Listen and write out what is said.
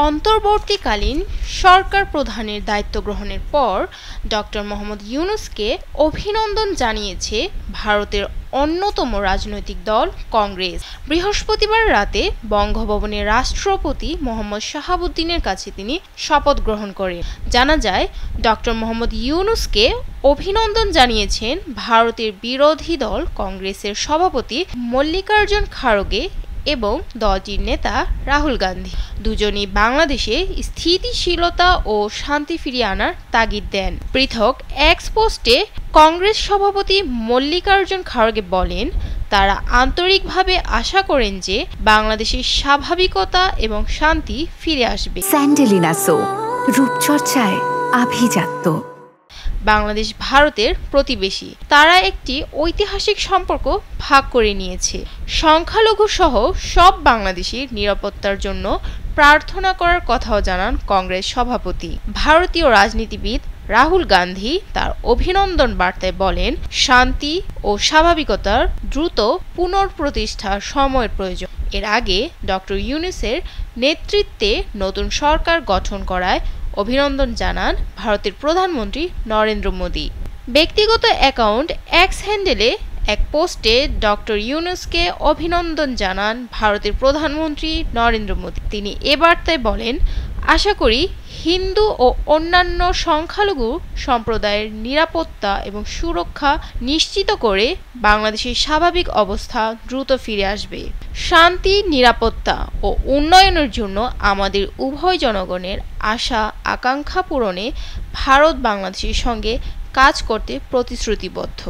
অন্তর্বর্তীকালীন সরকার প্রধানের দায়িত্ব গ্রহণের পর ডক্টর মোহাম্মদ ইউনূসকে অভিনন্দন জানিয়েছে ভারতের অন্যতম রাজনৈতিক দল কংগ্রেস। বৃহস্পতিবার রাতে বঙ্গভবনে রাষ্ট্রপতি মোহাম্মদ শাহাবুদ্দিনের কাছে তিনি শপথ গ্রহণ করেন। জানা যায়, ডক্টর মোহাম্মদ ইউনূসকে অভিনন্দন জানিয়েছেন ভারতের বিরোধী দল কংগ্রেসের সভাপতি মল্লিকার্জুন খাড়গে এবং দলটির নেতা রাহুল গান্ধী। দুজনই বাংলাদেশে স্থিতিশীলতা ও শান্তি ফিরিয়ে আনার তাগিদ দেন। পৃথক এক্স পোস্টে কংগ্রেস সভাপতি মল্লিকার্জুন খাড়গে বলেন, তারা আন্তরিকভাবে আশা করেন যে বাংলাদেশের স্বাভাবিকতা এবং শান্তি ফিরে আসবে। স্যান্ডেলিনা সো, রূপচর্চায় আভিজাত্য। বাংলাদেশ ভারতের প্রতিবেশী, তারা একটি ঐতিহাসিক সম্পর্ক ভাগ করে নিয়েছে। সংখ্যালঘু সহ সব বাংলাদেশির নিরাপত্তার জন্য প্রার্থনা করার কথাও জানান কংগ্রেস সভাপতি। ভারতীয় রাজনীতিবিদ রাহুল গান্ধী তার অভিনন্দন বার্তায় বলেন, শান্তি ও স্বাভাবিকতার দ্রুত পুনঃপ্রতিষ্ঠার সময়ের প্রয়োজন। এর আগে ডক্টর ইউনূসের নেতৃত্বে নতুন সরকার গঠন করায় অভিনন্দন জানান ভারতের প্রধানমন্ত্রী নরেন্দ্র মোদী। ব্যক্তিগত অ্যাকাউন্ট এক্স হ্যান্ডেলে এক পোস্টে ডক্টর ইউনূসকে অভিনন্দন জানান ভারতের প্রধানমন্ত্রী নরেন্দ্র মোদী। তিনি এ বার্তায় বলেন, আশা করি হিন্দু ও অন্যান্য সংখ্যালঘু সম্প্রদায়ের নিরাপত্তা এবং সুরক্ষা নিশ্চিত করে বাংলাদেশের স্বাভাবিক অবস্থা দ্রুত ফিরে আসবে। শান্তি, নিরাপত্তা ও উন্নয়নের জন্য আমাদের উভয় জনগণের আশা আকাঙ্ক্ষা পূরণে ভারত বাংলাদেশের সঙ্গে কাজ করতে প্রতিশ্রুতিবদ্ধ।